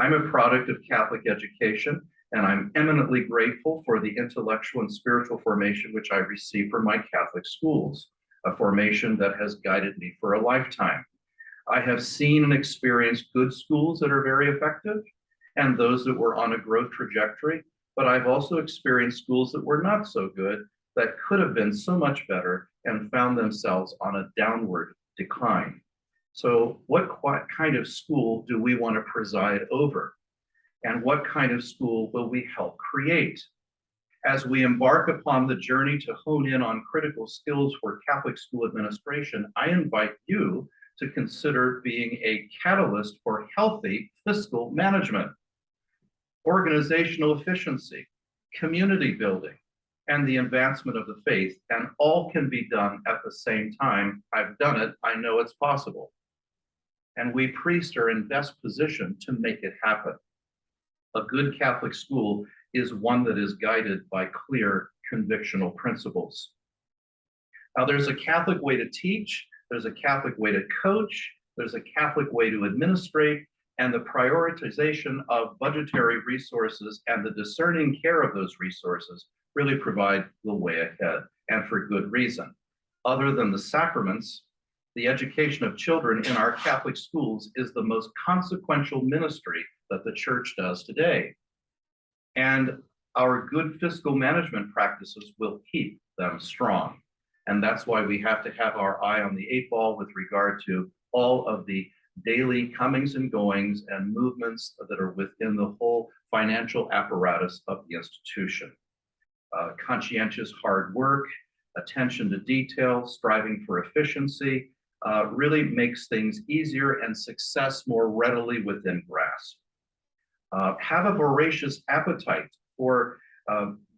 I'm a product of Catholic education, and I'm eminently grateful for the intellectual and spiritual formation which I received from my Catholic schools, a formation that has guided me for a lifetime. I have seen and experienced good schools that are very effective and those that were on a growth trajectory, but I've also experienced schools that were not so good that could have been so much better and found themselves on a downward decline. So what kind of school do we want to preside over? And what kind of school will we help create? As we embark upon the journey to hone in on critical skills for Catholic school administration, I invite you to consider being a catalyst for healthy fiscal management, organizational efficiency, community building, and the advancement of the faith, and all can be done at the same time. I've done it, I know it's possible. And we priests are in best position to make it happen. A good Catholic school is one that is guided by clear convictional principles. Now, there's a Catholic way to teach, there's a Catholic way to coach, there's a Catholic way to administrate, and the prioritization of budgetary resources and the discerning care of those resources really provide the way ahead, and for good reason. Other than the sacraments, the education of children in our Catholic schools is the most consequential ministry that the Church does today. And our good fiscal management practices will keep them strong. And that's why we have to have our eye on the 8 ball with regard to all of the daily comings and goings and movements that are within the whole financial apparatus of the institution. Conscientious hard work, attention to detail, striving for efficiency, really makes things easier and success more readily within grasp. Have a voracious appetite for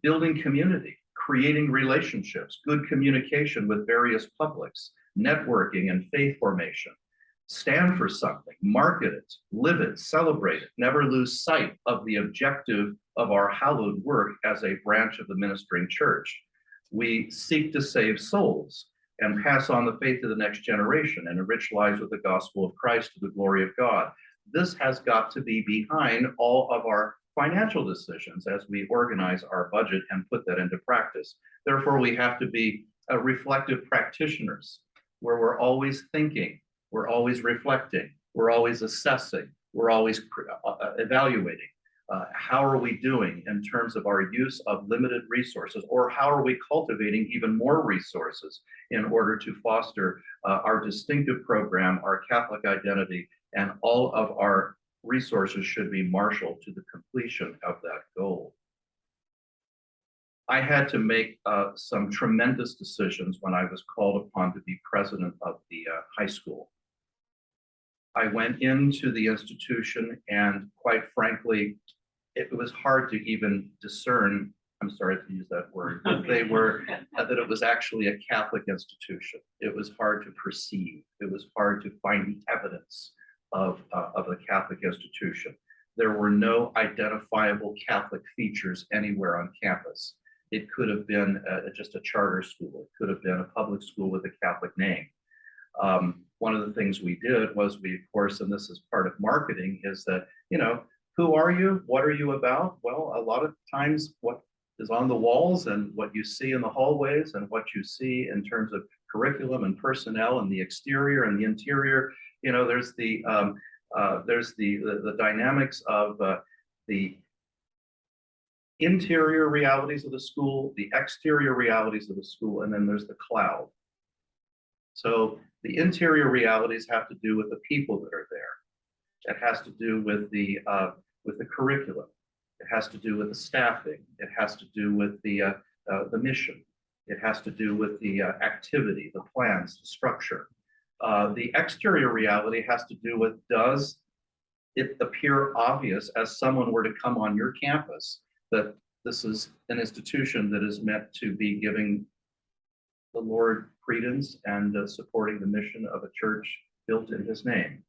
building community, creating relationships, good communication with various publics, networking and faith formation. Stand for something, market it, live it, celebrate it, never lose sight of the objective of our hallowed work as a branch of the ministering church. We seek to save souls and pass on the faith to the next generation and enrich lives with the gospel of Christ to the glory of God. This has got to be behind all of our financial decisions as we organize our budget and put that into practice. Therefore, we have to be reflective practitioners where we're always thinking, we're always reflecting, we're always assessing, we're always evaluating. How are we doing in terms of our use of limited resources, or how are we cultivating even more resources in order to foster our distinctive program, our Catholic identity, and all of our resources should be marshaled to the completion of that goal. I had to make some tremendous decisions when I was called upon to be president of the high school. I went into the institution and quite frankly, it was hard to even discern, I'm sorry to use that word, that they were, that it was actually a Catholic institution. It was hard to perceive. It was hard to find the evidence of a Catholic institution. There were no identifiable Catholic features anywhere on campus. It could have been just a charter school. It could have been a public school with a Catholic name. One of the things we did was we, of course, and this is part of marketing, is that, you know, who are you? What are you about? Well, a lot of times what is on the walls and what you see in the hallways and what you see in terms of curriculum and personnel and the exterior and the interior, you know, there's the dynamics of the interior realities of the school, the exterior realities of the school, and then there's the cloud. So the interior realities have to do with the people that are there. It has to do with the curriculum. It has to do with the staffing. It has to do with the mission. It has to do with the activity, the plans, the structure. The exterior reality has to do with, does it appear obvious as someone were to come on your campus that this is an institution that is meant to be giving the Lord credence and supporting the mission of a church built in his name.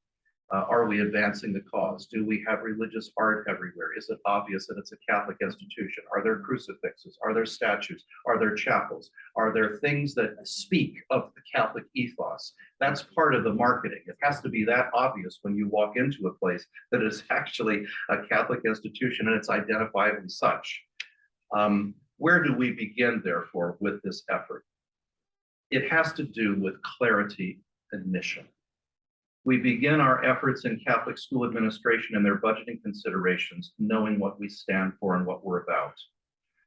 Are we advancing the cause? Do we have religious art everywhere? Is it obvious that it's a Catholic institution? Are there crucifixes? Are there statues? Are there chapels? Are there things that speak of the Catholic ethos? That's part of the marketing. It has to be that obvious when you walk into a place that is actually a Catholic institution and it's identifiably such. Where do we begin, therefore, with this effort? It has to do with clarity and mission. We begin our efforts in Catholic school administration and their budgeting considerations, knowing what we stand for and what we're about.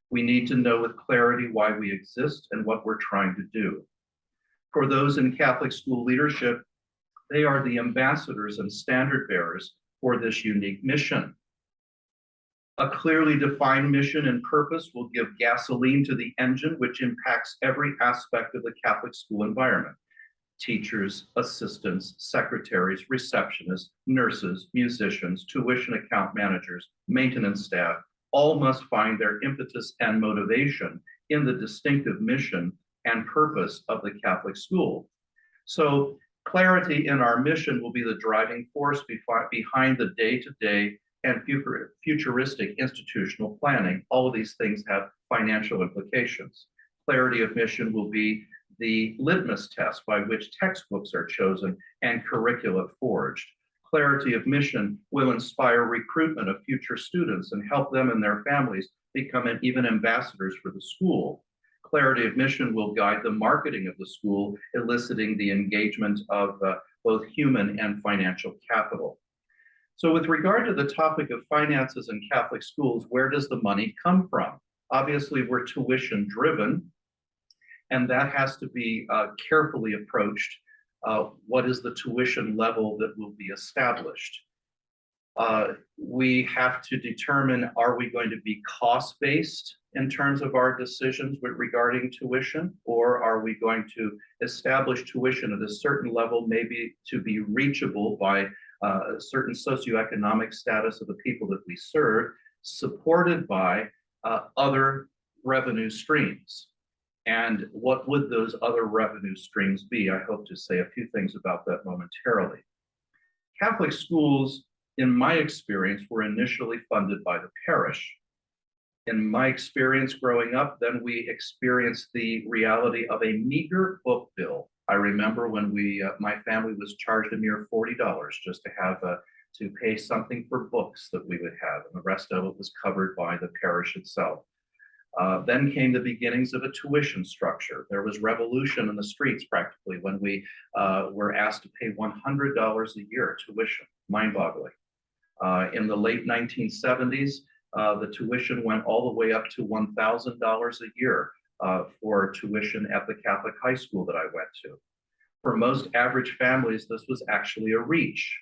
We need to know with clarity why we exist and what we're trying to do. For those in Catholic school leadership, they are the ambassadors and standard bearers for this unique mission. A clearly defined mission and purpose will give gasoline to the engine, which impacts every aspect of the Catholic school environment. Teachers, assistants, secretaries, receptionists, nurses, musicians, tuition account managers, maintenance staff, all must find their impetus and motivation in the distinctive mission and purpose of the Catholic school. So clarity in our mission will be the driving force behind the day-to-day and futuristic institutional planning. All of these things have financial implications. Clarity of mission will be the litmus test by which textbooks are chosen and curricula forged. Clarity of mission will inspire recruitment of future students and help them and their families become even ambassadors for the school. Clarity of mission will guide the marketing of the school, eliciting the engagement of both human and financial capital. So with regard to the topic of finances in Catholic schools, where does the money come from? Obviously, we're tuition driven, and that has to be carefully approached. What is the tuition level that will be established? We have to determine, are we going to be cost-based in terms of our decisions regarding tuition, or are we going to establish tuition at a certain level, maybe to be reachable by a certain socioeconomic status of the people that we serve, supported by other revenue streams? And what would those other revenue streams be? I hope to say a few things about that momentarily. Catholic schools, in my experience, were initially funded by the parish. In my experience growing up, then we experienced the reality of a meager book bill. I remember when my family was charged a mere $40 just to have to pay something for books that we would have, and the rest of it was covered by the parish itself. Then came the beginnings of a tuition structure. There was revolution in the streets practically when we were asked to pay $100 a year tuition, mind-boggling. In the late 1970s, the tuition went all the way up to $1,000 a year for tuition at the Catholic high school that I went to. For most average families, this was actually a reach.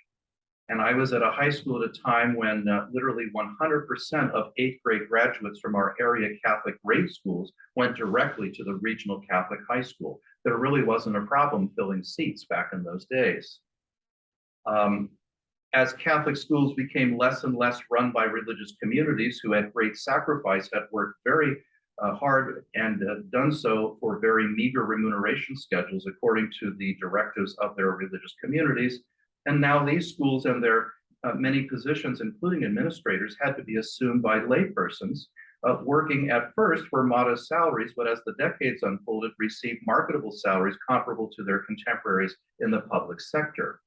And I was at a high school at a time when literally 100% of 8th grade graduates from our area Catholic grade schools went directly to the regional Catholic high school. There really wasn't a problem filling seats back in those days. As Catholic schools became less and less run by religious communities who at great sacrifice had worked very hard and done so for very meager remuneration schedules according to the directives of their religious communities. And now these schools and their many positions, including administrators, had to be assumed by laypersons working at first for modest salaries, but as the decades unfolded, received marketable salaries comparable to their contemporaries in the public sector.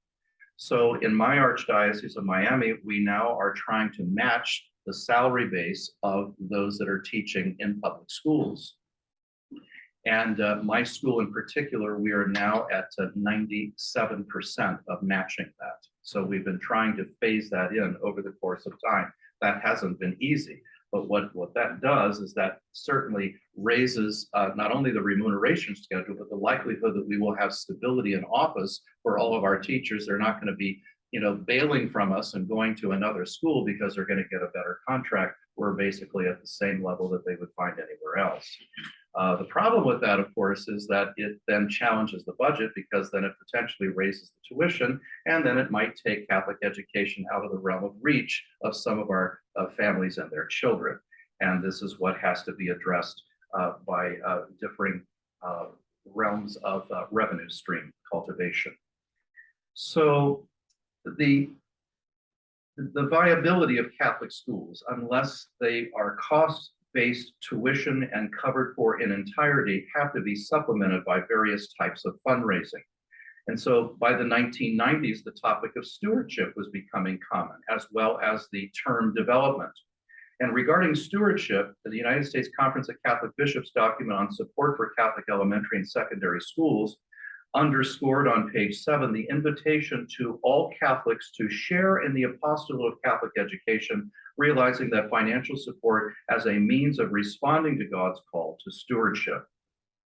So in my Archdiocese of Miami, we now are trying to match the salary base of those that are teaching in public schools. And my school in particular, we are now at 97% of matching that. So we've been trying to phase that in over the course of time. That hasn't been easy, but what that does is that certainly raises not only the remuneration schedule, but the likelihood that we will have stability in office for all of our teachers. They're not going to be, bailing from us and going to another school because they're going to get a better contract. We're basically at the same level that they would find anywhere else. The problem with that, of course, is that it then challenges the budget because then it potentially raises the tuition, and then it might take Catholic education out of the realm of reach of some of our families and their children. And this is what has to be addressed by differing realms of revenue stream cultivation. So The, the viability of Catholic schools, unless they are cost-based tuition and covered for in entirety, have to be supplemented by various types of fundraising. And so by the 1990s, the topic of stewardship was becoming common, as well as the term development. And regarding stewardship, the United States Conference of Catholic Bishops document on support for Catholic elementary and secondary schools underscored on page 7 the invitation to all Catholics to share in the apostolate of Catholic education, realizing that financial support as a means of responding to God's call to stewardship.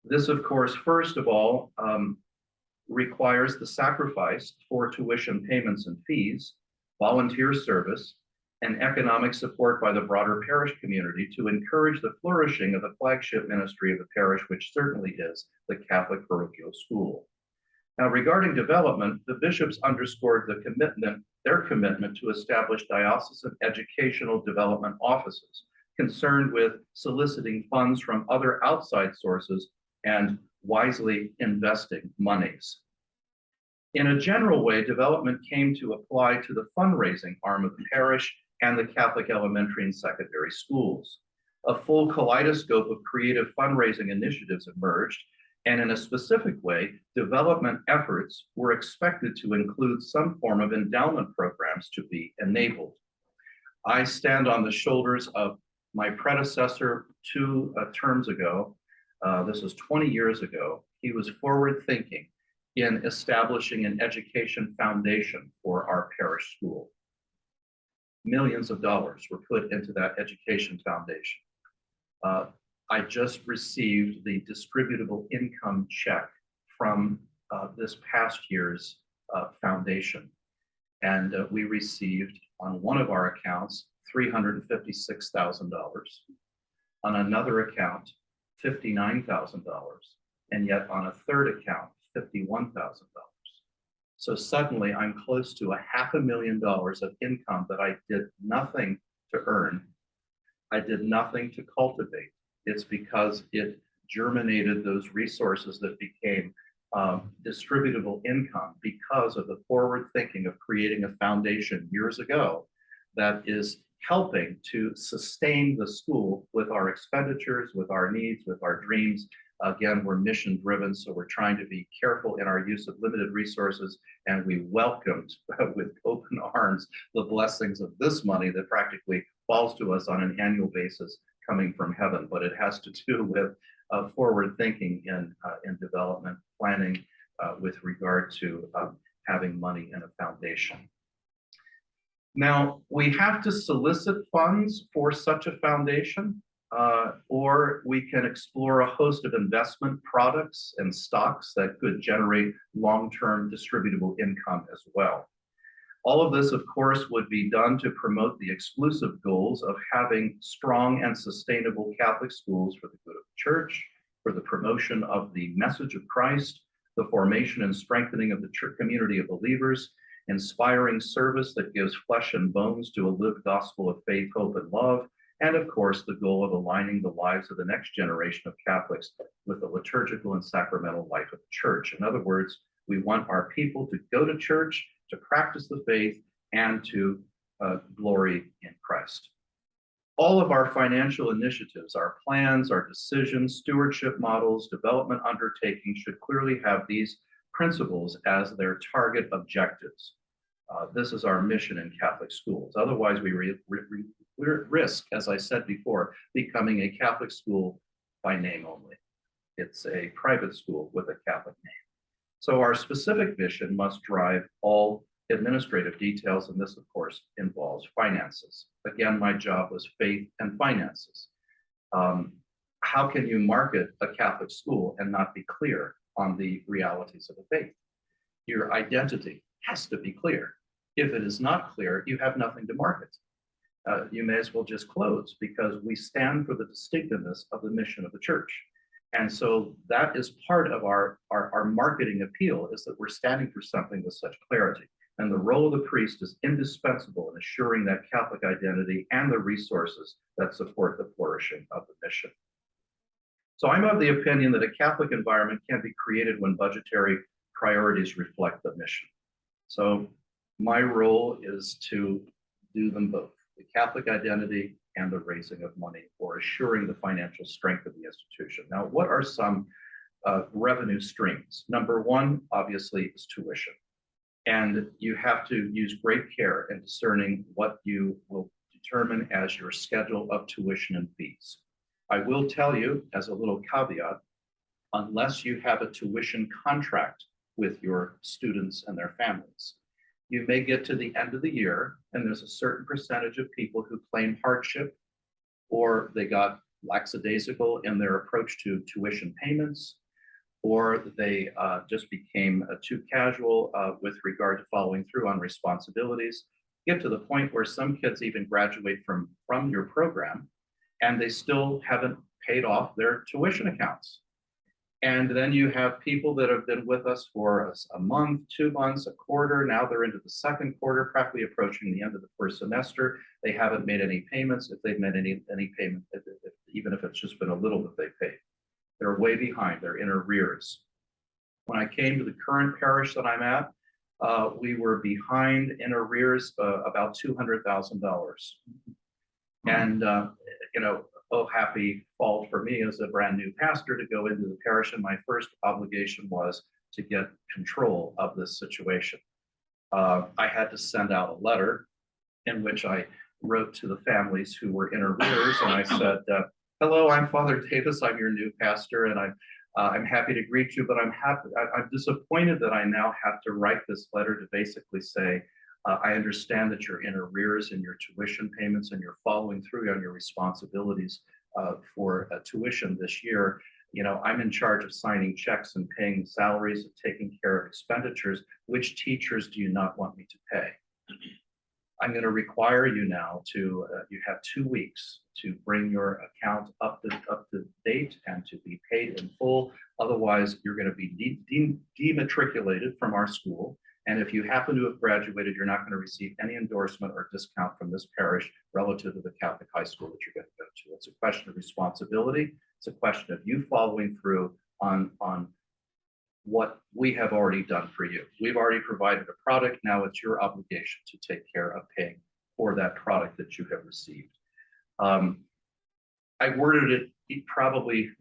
This, of course, first of all, requires the sacrifice for tuition payments and fees, volunteer service, and economic support by the broader parish community to encourage the flourishing of the flagship ministry of the parish, which certainly is the Catholic parochial school. Now, regarding development, the bishops underscored their commitment to establish diocesan educational development offices concerned with soliciting funds from other outside sources and wisely investing monies. In a general way, development came to apply to the fundraising arm of the parish and the Catholic elementary and secondary schools. A full kaleidoscope of creative fundraising initiatives emerged, and in a specific way, development efforts were expected to include some form of endowment programs to be enabled. I stand on the shoulders of my predecessor 2 terms ago. This was 20 years ago. He was forward thinking in establishing an education foundation for our parish school. Millions of dollars were put into that education foundation. I just received the distributable income check from this past year's foundation. And we received on one of our accounts $356,000, on another account $59,000, and yet on a third account $51,000. So suddenly I'm close to $500,000 of income that I did nothing to earn. I did nothing to cultivate. It's because it germinated those resources that became distributable income because of the forward thinking of creating a foundation years ago that is helping to sustain the school with our expenditures, with our needs, with our dreams. Again, we're mission driven, so we're trying to be careful in our use of limited resources, and we welcomed with open arms the blessings of this money that practically falls to us on an annual basis coming from heaven. But it has to do with forward thinking in development planning with regard to having money in a foundation. Now, we have to solicit funds for such a foundation, or we can explore a host of investment products and stocks that could generate long-term distributable income as well. All of this, of course, would be done to promote the exclusive goals of having strong and sustainable Catholic schools for the good of the Church, for the promotion of the message of Christ, the formation and strengthening of the church community of believers, inspiring service that gives flesh and bones to a lived gospel of faith, hope, and love, and of course, the goal of aligning the lives of the next generation of Catholics with the liturgical and sacramental life of the Church. In other words, we want our people to go to church, to practice the faith, and to glory in Christ. All of our financial initiatives, our plans, our decisions, stewardship models, development undertakings should clearly have these principles as their target objectives. This is our mission in Catholic schools. Otherwise, we risk, as I said before, becoming a Catholic school by name only. It's a private school with a Catholic name. So our specific mission must drive all administrative details, and this, of course, involves finances. Again, my job was faith and finances. How can you market a Catholic school and not be clear on the realities of the faith? Your identity has to be clear. If it is not clear, you have nothing to market. You may as well just close, because we stand for the distinctiveness of the mission of the Church. And so that is part of our marketing appeal, is that we're standing for something with such clarity. And the role of the priest is indispensable in assuring that Catholic identity and the resources that support the flourishing of the mission. So I'm of the opinion that a Catholic environment can be created when budgetary priorities reflect the mission. So My role is to do them both, the Catholic identity and the raising of money or assuring the financial strength of the institution. Now, what are some revenue streams? Number one, obviously, is tuition. And you have to use great care in discerning what you will determine as your schedule of tuition and fees. I will tell you, as a little caveat, unless you have a tuition contract with your students and their families, you may get to the end of the year and there's a certain percentage of people who claim hardship or they got lackadaisical in their approach to tuition payments, or they just became too casual with regard to following through on responsibilities. Get to the point where some kids even graduate from your program and they still haven't paid off their tuition accounts. And then you have people that have been with us for a month, 2 months, a quarter. Now they're into the second quarter, practically approaching the end of the first semester. They haven't made any payments. If they've made any payment, even if it's just been a little that they paid, they're way behind. They're in arrears. When I came to the current parish that I'm at, we were behind in arrears about $200,000. And you know, oh, happy fall for me as a brand new pastor to go into the parish. And my first obligation was to get control of this situation. I had to send out a letter in which I wrote to the families who were in arrears. And I said, hello, I'm Father Davis. I'm your new pastor. And I'm happy to greet you, but I'm disappointed that I now have to write this letter to basically say, I understand that you're in arrears in your tuition payments and you're following through on your responsibilities for tuition this year. You know, I'm in charge of signing checks and paying salaries and taking care of expenditures. Which teachers do you not want me to pay? I'm going to require you now to, you have 2 weeks to bring your account up to date and to be paid in full. Otherwise, you're going to be dematriculated from our school. And if you happen to have graduated, you're not going to receive any endorsement or discount from this parish relative to the Catholic high school that you're going to go to. It's a question of responsibility. It's a question of you following through on what we have already done for you. We've already provided a product. Now it's your obligation to take care of paying for that product that you have received. I worded it probably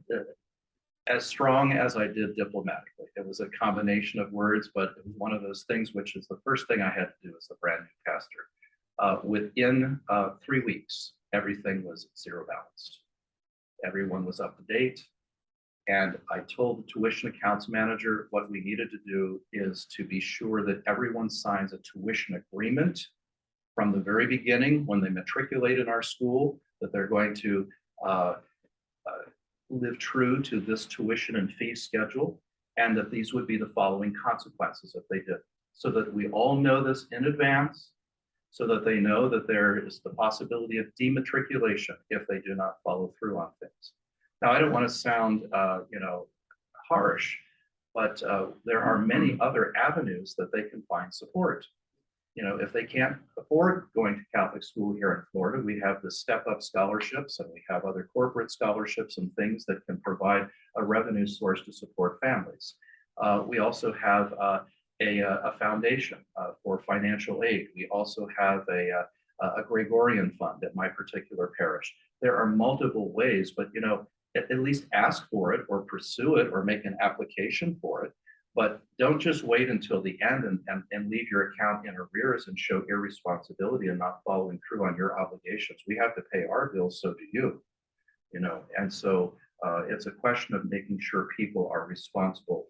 as strong as I did diplomatically. It was a combination of words, but it was one of those things which is the first thing I had to do as the brand new pastor. Within 3 weeks, everything was zero balanced. Everyone was up to date. And I told the tuition accounts manager what we needed to do is to be sure that everyone signs a tuition agreement from the very beginning when they matriculate in our school, that they're going to live true to this tuition and fee schedule, and that these would be the following consequences if they did, so that we all know this in advance, so that they know that there is the possibility of dematriculation if they do not follow through on things. Now, I don't want to sound, you know, harsh, but there are many other avenues that they can find support. You know, if they can't afford going to Catholic school here in Florida, we have the Step Up scholarships and we have other corporate scholarships and things that can provide a revenue source to support families. We also have a foundation for financial aid. We also have a Gregorian fund at my particular parish. There are multiple ways, but you know, at least ask for it or pursue it or make an application for it. But don't just wait until the end and leave your account in arrears and show irresponsibility and not following through on your obligations. We have to pay our bills, so do you. You know, and so it's a question of making sure people are responsible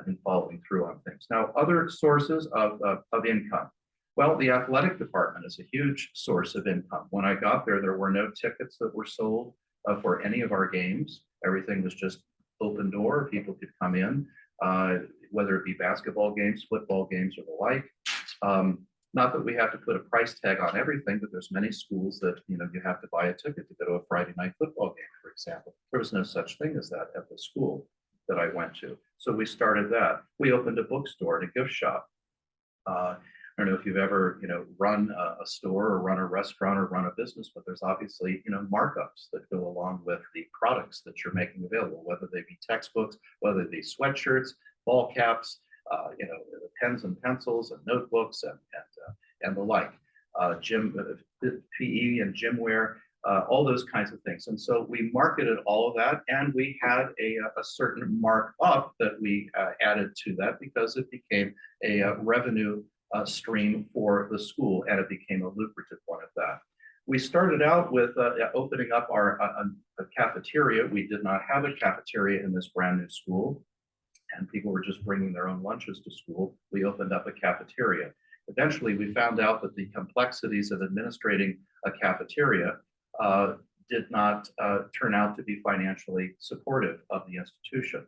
in following through on things. Now, other sources of income. Well, the athletic department is a huge source of income. When I got there, there were no tickets that were sold for any of our games. Everything was just open door. People could come in, whether it be basketball games, football games, or the like. Not that we have to put a price tag on everything, but there's many schools that, you know, you have to buy a ticket to go to a Friday night football game, for example. There was no such thing as that at the school that I went to. So we started that. We opened a bookstore and a gift shop. I don't know if you've ever, you know, run a store or run a restaurant or run a business, but there's obviously, you know, markups that go along with the products that you're making available, whether they be textbooks, whether they be sweatshirts, ball caps, the pens and pencils and notebooks and the like, gym, PE and gym wear, all those kinds of things. And so we marketed all of that, and we had a certain markup that we added to that because it became a revenue stream for the school, and it became a lucrative one at that. We started out with opening up a cafeteria. We did not have a cafeteria in this brand new school, and people were just bringing their own lunches to school. We opened up a cafeteria. Eventually, we found out that the complexities of administrating a cafeteria did not turn out to be financially supportive of the institution.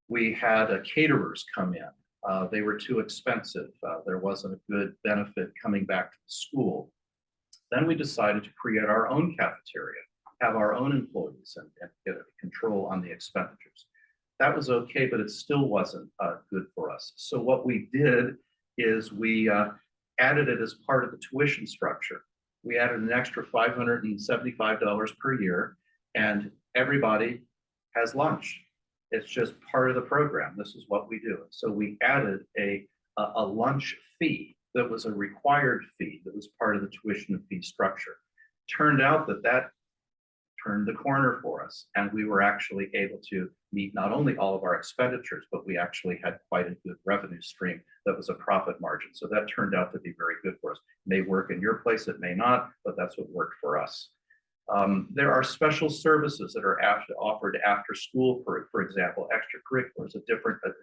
We had caterers come in. They were too expensive. There wasn't a good benefit coming back to the school. Then we decided to create our own cafeteria, have our own employees, and get control on the expenditures. That was okay, but it still wasn't good for us. So what we did is we added it as part of the tuition structure. We added an extra $575 per year, and everybody has lunch. It's just part of the program. This is what we do. So we added a lunch fee that was a required fee that was part of the tuition and fee structure. Turned out that turned the corner for us, and we were actually able to meet not only all of our expenditures, but we actually had quite a good revenue stream that was a profit margin. So that turned out to be very good for us. It may work in your place, it may not, but that's what worked for us. There are special services that are offered after school, for example, extracurriculars,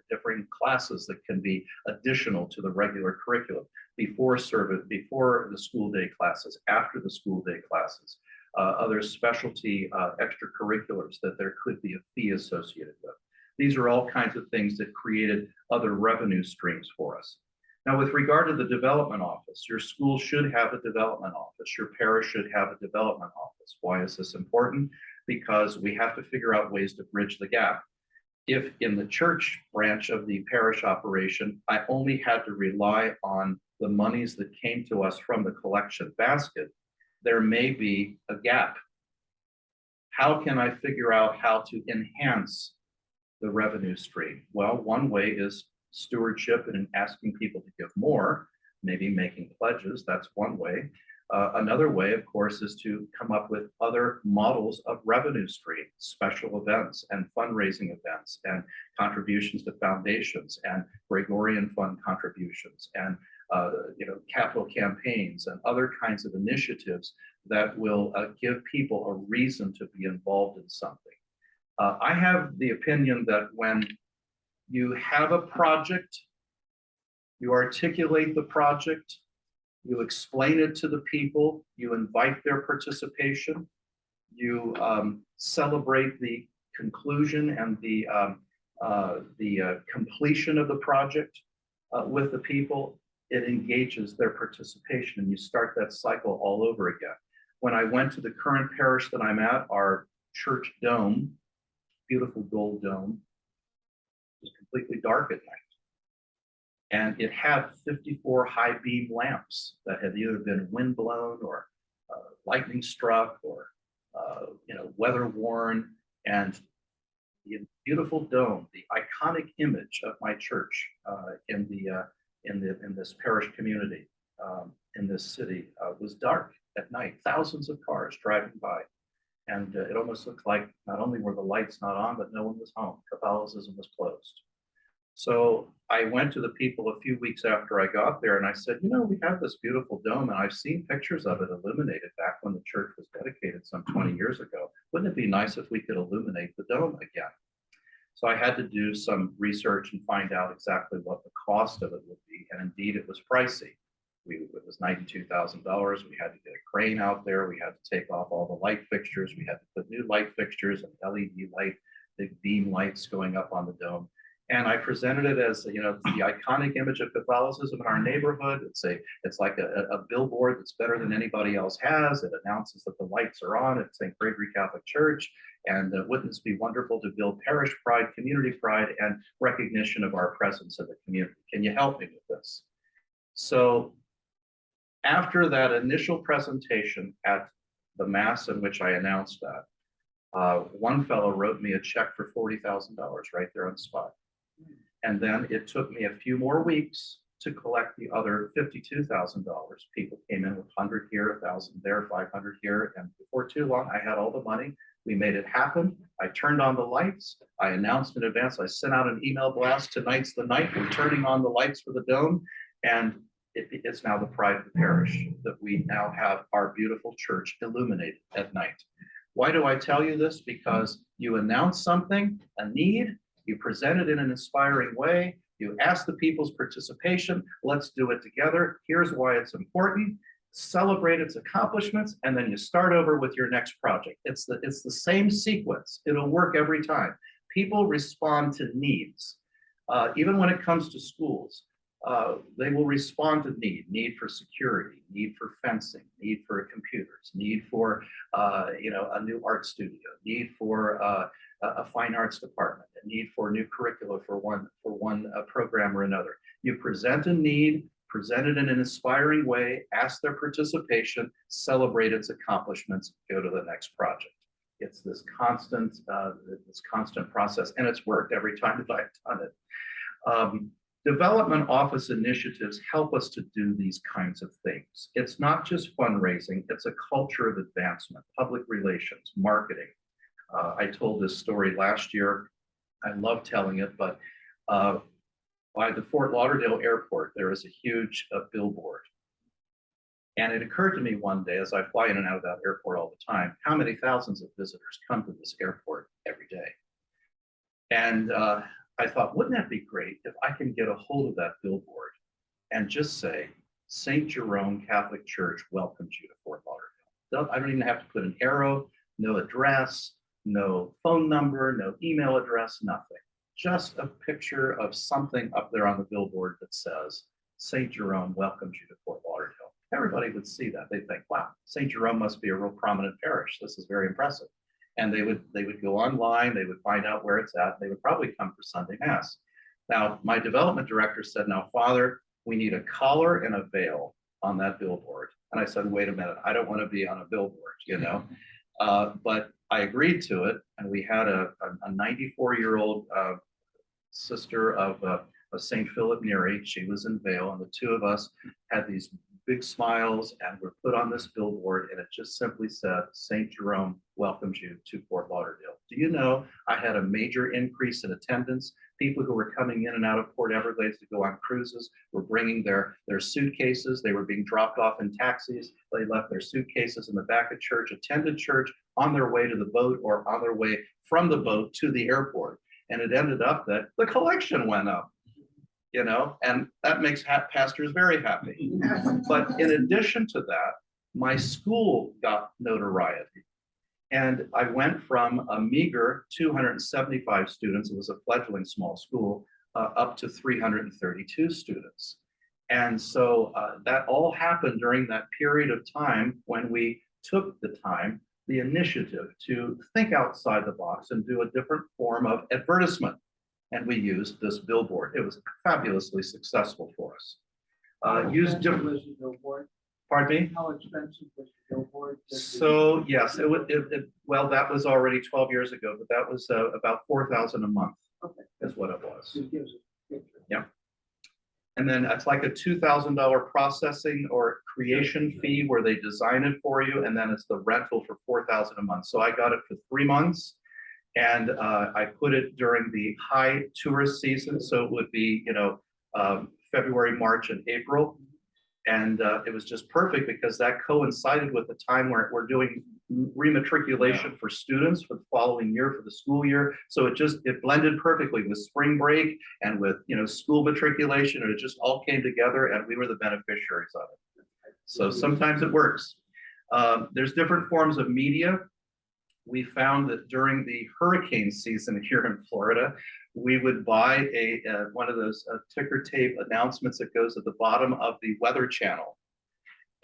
different classes that can be additional to the regular curriculum, before the school day classes, after the school day classes, other specialty extracurriculars that there could be a fee associated with. These are all kinds of things that created other revenue streams for us. Now, with regard to the development office, your school should have a development office. Your parish should have a development office. Why is this important? Because we have to figure out ways to bridge the gap. If in the church branch of the parish operation, I only had to rely on the monies that came to us from the collection basket, there may be a gap. How can I figure out how to enhance the revenue stream? Well, one way is stewardship and asking people to give more, maybe making pledges. That's one way. Another way, of course, is to come up with other models of revenue stream, special events and fundraising events and contributions to foundations and Gregorian fund contributions and capital campaigns and other kinds of initiatives that will give people a reason to be involved in something. I have the opinion that when you have a project, you articulate the project, you explain it to the people, you invite their participation, you celebrate the conclusion and the completion of the project with the people, it engages their participation, and you start that cycle all over again. When I went to the current parish that I'm at, our church dome, beautiful gold dome, was completely dark at night. And it had 54 high beam lamps that had either been wind blown or lightning struck or weather worn. And the beautiful dome, the iconic image of my church in this parish community in this city was dark at night. Thousands of cars driving by. And it almost looked like not only were the lights not on, but no one was home. Catholicism was closed. So I went to the people a few weeks after I got there and I said, we have this beautiful dome and I've seen pictures of it illuminated back when the church was dedicated some 20 years ago. Wouldn't it be nice if we could illuminate the dome again? So I had to do some research and find out exactly what the cost of it would be. And indeed, it was pricey. It was $92,000. We had to get a crane out there. We had to take off all the light fixtures. We had to put new light fixtures and LED light, big beam lights going up on the dome. And I presented it as, the iconic image of Catholicism in our neighborhood. It's like a billboard that's better than anybody else has. It announces that the lights are on at St. Gregory Catholic Church. And wouldn't this be wonderful to build parish pride, community pride, and recognition of our presence in the community? Can you help me with this? So after that initial presentation at the Mass in which I announced that, one fellow wrote me a check for $40,000 right there on the spot. And then it took me a few more weeks to collect the other $52,000. People came in with 100 here, 1,000 there, 500 here. And before too long, I had all the money. We made it happen. I turned on the lights. I announced in advance. I sent out an email blast. Tonight's the night. We're turning on the lights for the dome. And it's now the pride of the parish that we now have our beautiful church illuminated at night. Why do I tell you this? Because you announce something, a need, you present it in an inspiring way, you ask the people's participation, let's do it together. Here's why it's important. Celebrate its accomplishments, and then you start over with your next project. It's the same sequence. It'll work every time. People respond to needs. Even when it comes to schools, they will respond to need for security, need for fencing, need for computers, need for a new art studio, need for a fine arts department, a need for new curricula for one program or another. You present a need, present it in an inspiring way, ask their participation, celebrate its accomplishments, go to the next project. It's this constant process, and it's worked every time that I've done it. Development office initiatives help us to do these kinds of things. It's not just fundraising, it's a culture of advancement, public relations, marketing. I told this story last year. I love telling it, but by the Fort Lauderdale airport, there is a huge billboard. And it occurred to me one day, as I fly in and out of that airport all the time, how many thousands of visitors come to this airport every day. And I thought, wouldn't that be great if I can get a hold of that billboard and just say, St. Jerome Catholic Church welcomes you to Fort Lauderdale. I don't even have to put an arrow, no address, no phone number, no email address, nothing. Just a picture of something up there on the billboard that says, St. Jerome welcomes you to Fort Lauderdale. Everybody would see that. They'd think, wow, St. Jerome must be a real prominent parish. This is very impressive. And they would go online, they would find out where it's at, they would probably come for Sunday Mass. Now, my development director said, now, Father, we need a collar and a veil on that billboard. And I said, wait a minute, I don't want to be on a billboard, you know? But I agreed to it, and we had a 94-year-old sister of St. Philip Neri. She was in veil, and the two of us had these big smiles and were put on this billboard, and it just simply said, St. Jerome welcomes you to Fort Lauderdale. Do you know, I had a major increase in attendance. People who were coming in and out of Port Everglades to go on cruises were bringing their suitcases. They were being dropped off in taxis. They left their suitcases in the back of church, attended church on their way to the boat or on their way from the boat to the airport. And it ended up that the collection went up. You know, and that makes pastors very happy. But in addition to that, my school got notoriety. And I went from a meager 275 students, it was a fledgling small school, up to 332 students. And so that all happened during that period of time when we took the initiative to think outside the box and do a different form of advertisement. And we used this billboard. It was fabulously successful for us. Used different. Billboard? Pardon me? How expensive was the billboard? So yes, well, that was already 12 years ago, but that was about $4,000 a month. Okay. Is what it was. It gives a picture. Yeah. And then it's like a $2,000 processing or creation fee where they design it for you, and then it's the rental for $4,000 a month. So I got it for 3 months. And I put it during the high tourist season. So it would be, February, March, and April. And it was just perfect because that coincided with the time where we're doing rematriculation for students for the following year, for the school year. So it blended perfectly with spring break and with, school matriculation. And it just all came together and we were the beneficiaries of it. So sometimes it works. There's different forms of media. We found that during the hurricane season here in Florida, we would buy one of those ticker tape announcements that goes at the bottom of the Weather Channel.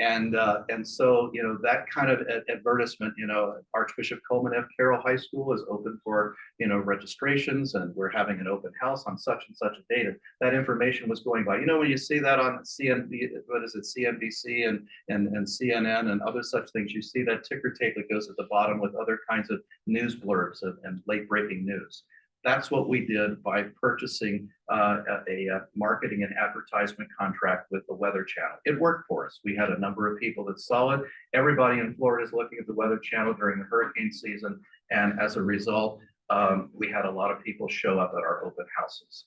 And so, that kind of advertisement, Archbishop Coleman F. Carroll High School is open for, registrations, and we're having an open house on such and such a date. And that information was going by. When you see that on CNBC and CNN and other such things, you see that ticker tape that goes at the bottom with other kinds of news blurbs and late breaking news. That's what we did by purchasing a marketing and advertisement contract with the Weather Channel. It worked for us. We had a number of people that saw it. Everybody in Florida is looking at the Weather Channel during the hurricane season. And as a result, we had a lot of people show up at our open houses.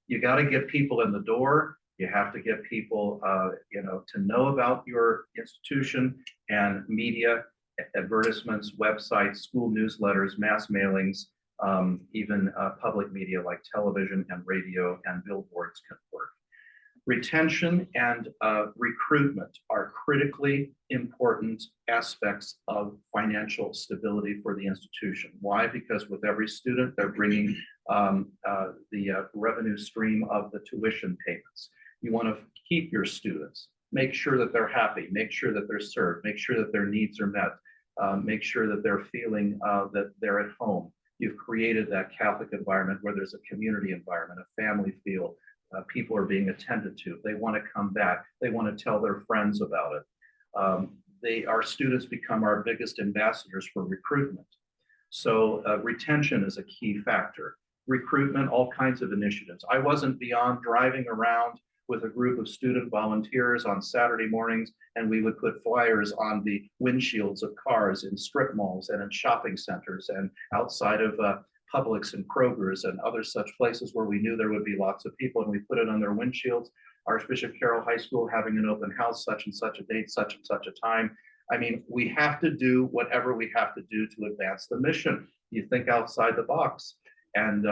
You got to get people in the door. You have to get people, to know about your institution, and media, advertisements, websites, school newsletters, mass mailings, even public media like television and radio and billboards can work. Retention and recruitment are critically important aspects of financial stability for the institution. Why? Because with every student, they're bringing the revenue stream of the tuition payments. You want to keep your students, make sure that they're happy, make sure that they're served, make sure that their needs are met, make sure that they're feeling that they're at home. You've created that Catholic environment where there's a community environment, a family feel. People are being attended to. They want to come back. They want to tell their friends about it. Our students become our biggest ambassadors for recruitment. So retention is a key factor. Recruitment, all kinds of initiatives. I wasn't beyond driving around with a group of student volunteers on Saturday mornings, and we would put flyers on the windshields of cars in strip malls and in shopping centers and outside of Publix and Kroger's and other such places where we knew there would be lots of people, and we put it on their windshields. Archbishop Carroll High School having an open house, such and such a date, such and such a time. I mean, we have to do whatever we have to do to advance the mission. You think outside the box. And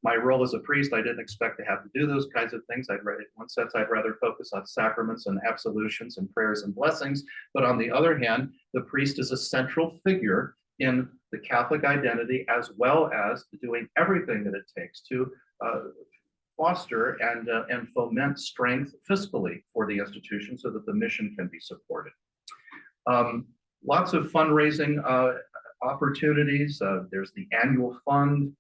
my role as a priest, I didn't expect to have to do those kinds of things. In one sense, I'd rather focus on sacraments and absolutions and prayers and blessings. But on the other hand, the priest is a central figure in the Catholic identity, as well as doing everything that it takes to foster and foment strength fiscally for the institution so that the mission can be supported. Lots of fundraising opportunities. There's the annual fund,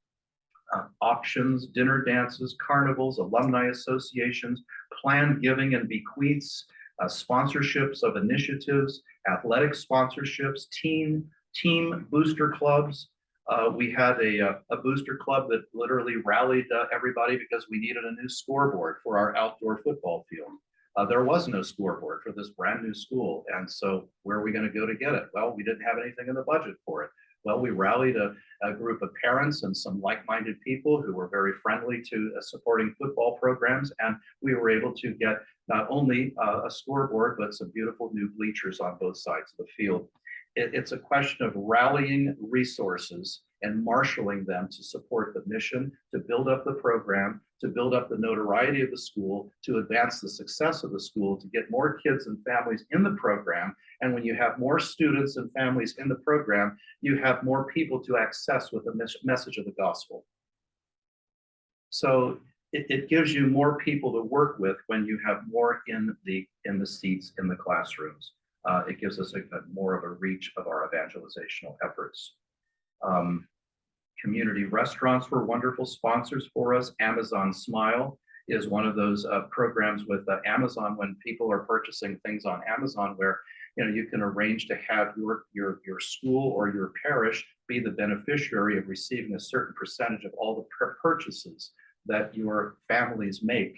auctions, dinner dances, carnivals, alumni associations, planned giving and bequeaths, sponsorships of initiatives, athletic sponsorships, team booster clubs. We had a booster club that literally rallied everybody because we needed a new scoreboard for our outdoor football field. There was no scoreboard for this brand new school. And so where are we going to go to get it? Well, we didn't have anything in the budget for it. Well, we rallied a group of parents and some like-minded people who were very friendly to supporting football programs. And we were able to get not only a scoreboard, but some beautiful new bleachers on both sides of the field. It's a question of rallying resources and marshaling them to support the mission, to build up the program, to build up the notoriety of the school, to advance the success of the school, to get more kids and families in the program. And when you have more students and families in the program, you have more people to access with the message of the gospel. So it gives you more people to work with when you have more in the seats in the classrooms. It gives us more of a reach of our evangelizational efforts. Community restaurants were wonderful sponsors for us. Amazon Smile is one of those programs with Amazon when people are purchasing things on Amazon where you can arrange to have your school or your parish be the beneficiary of receiving a certain percentage of all the purchases that your families make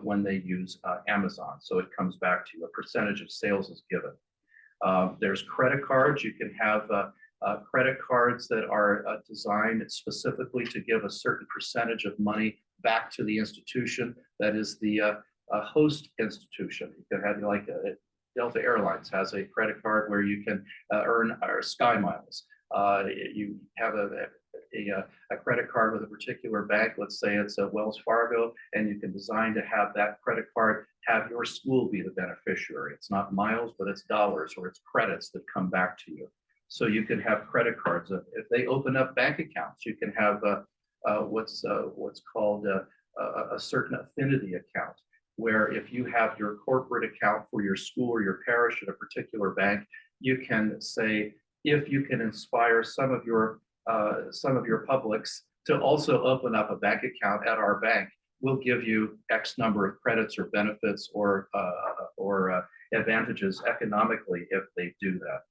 when they use Amazon. So it comes back to you, a percentage of sales is given. There's credit cards. You can have credit cards that are designed specifically to give a certain percentage of money back to the institution that is the host institution. You can have like Delta Airlines has a credit card where you can earn Sky Miles. You have a credit card with a particular bank, let's say it's a Wells Fargo, and you can design to have that credit card have your school be the beneficiary. It's not miles, but it's dollars or it's credits that come back to you. So you can have credit cards. If they open up bank accounts, you can have what's called a certain affinity account, where if you have your corporate account for your school or your parish at a particular bank, you can say, if you can inspire some of your publics to also open up a bank account at our bank, we'll give you X number of credits or benefits or advantages economically if they do that.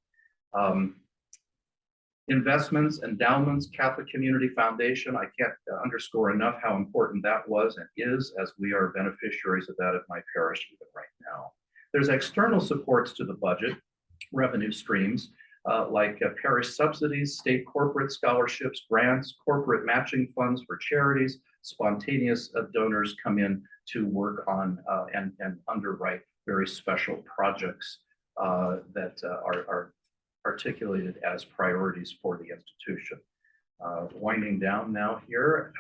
Investments, endowments, Catholic Community Foundation. I can't underscore enough how important that was and is, as we are beneficiaries of that at my parish even right now. There's external supports to the budget, revenue streams, like parish subsidies, state corporate scholarships, grants, corporate matching funds for charities. Spontaneous donors come in to work on and underwrite very special projects that are articulated as priorities for the institution. Winding down now here,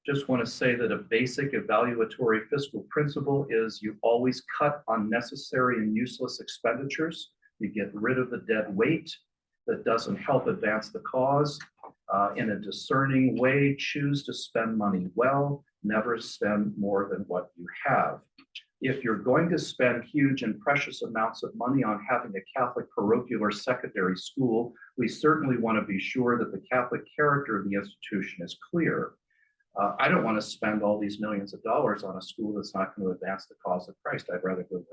just want to say that a basic evaluatory fiscal principle is you always cut unnecessary and useless expenditures. You get rid of the dead weight that doesn't help advance the cause. In a discerning way, choose to spend money well, never spend more than what you have. If you're going to spend huge and precious amounts of money on having a Catholic parochial or secondary school, we certainly want to be sure that the Catholic character of the institution is clear. I don't want to spend all these millions of dollars on a school that's not going to advance the cause of Christ. I'd rather go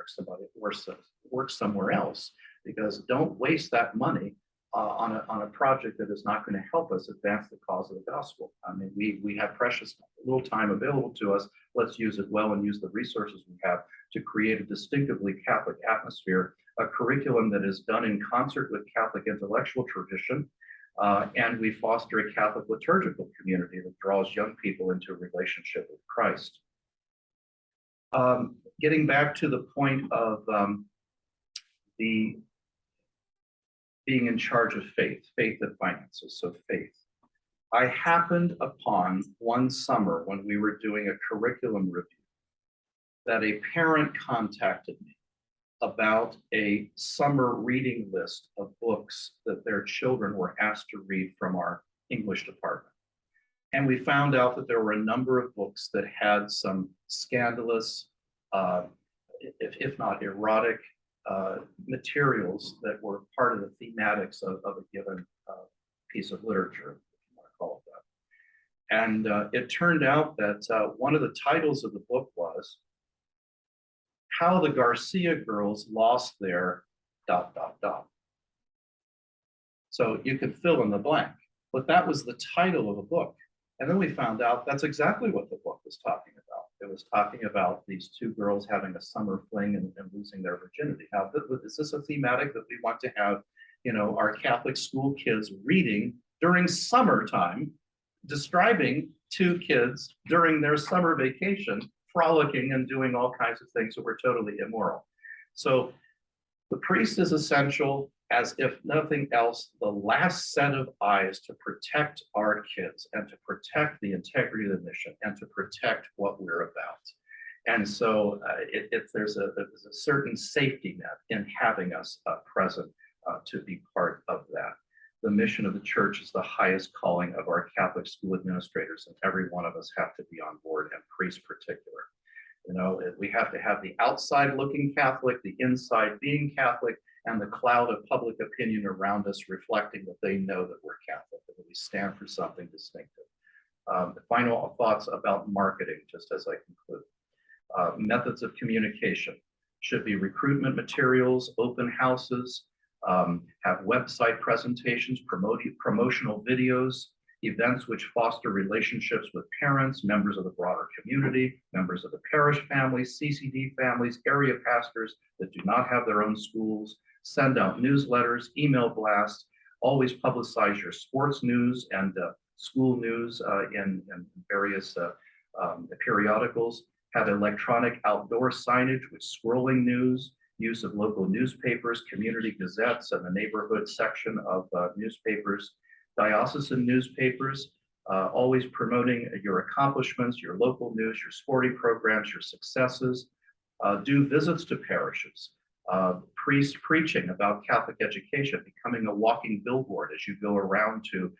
work somewhere else, because don't waste that money on a project that is not going to help us advance the cause of the gospel. I mean, we have precious little time available to us. Let's use it well and use the resources we have to create a distinctively Catholic atmosphere, a curriculum that is done in concert with Catholic intellectual tradition, and we foster a Catholic liturgical community that draws young people into a relationship with Christ. Getting back to the point of the being in charge of faith and finances, so faith. I happened upon one summer when we were doing a curriculum review that a parent contacted me about a summer reading list of books that their children were asked to read from our English department. And we found out that there were a number of books that had some scandalous, if not erotic, materials that were part of the thematics of a given piece of literature, if you want to call it that. And it turned out that one of the titles of the book was How the Garcia Girls Lost Their ... So you could fill in the blank, but that was the title of a book. And then we found out that's exactly what the book was talking about. It was talking about these two girls having a summer fling and losing their virginity. Now, is this a thematic that we want to have, our Catholic school kids reading during summertime, describing two kids during their summer vacation, frolicking and doing all kinds of things that were totally immoral? So the priest is essential, as if nothing else, the last set of eyes to protect our kids and to protect the integrity of the mission and to protect what we're about. And so there's a certain safety net in having us present to be part of that. The mission of the church is the highest calling of our Catholic school administrators, and every one of us have to be on board, and priests particular. We have to have the outside looking Catholic, the inside being Catholic, and the cloud of public opinion around us reflecting that they know that we're Catholic, that we stand for something distinctive. The final thoughts about marketing, just as I conclude. Methods of communication should be recruitment materials, open houses, have website presentations, promotional videos, events which foster relationships with parents, members of the broader community, members of the parish families, CCD families, area pastors that do not have their own schools. Send out newsletters, email blasts, always publicize your sports news and school news in various periodicals. Have electronic outdoor signage with scrolling news, use of local newspapers, community gazettes, and the neighborhood section of newspapers. Diocesan newspapers, always promoting your accomplishments, your local news, your sporting programs, your successes. Do visits to parishes. Priests preaching about Catholic education, becoming a walking billboard as you go around to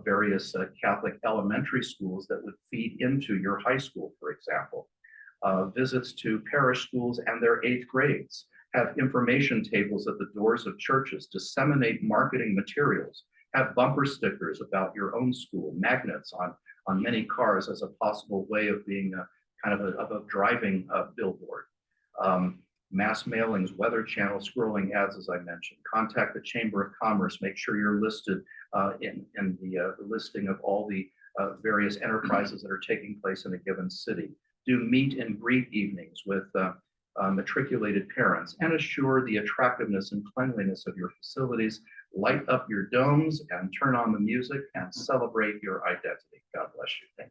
various Catholic elementary schools that would feed into your high school, for example. Visits to parish schools and their 8th grades. Have information tables at the doors of churches. Disseminate marketing materials. Have bumper stickers about your own school, magnets on many cars as a possible way of being a kind of a driving billboard. mass mailings, weather channel, scrolling ads, as I mentioned. Contact the Chamber of Commerce. Make sure you're listed in the listing of all the various enterprises that are taking place in a given city. Do meet and greet evenings with matriculated parents, and assure the attractiveness and cleanliness of your facilities. Light up your domes and turn on the music and celebrate your identity. God bless you. Thank you.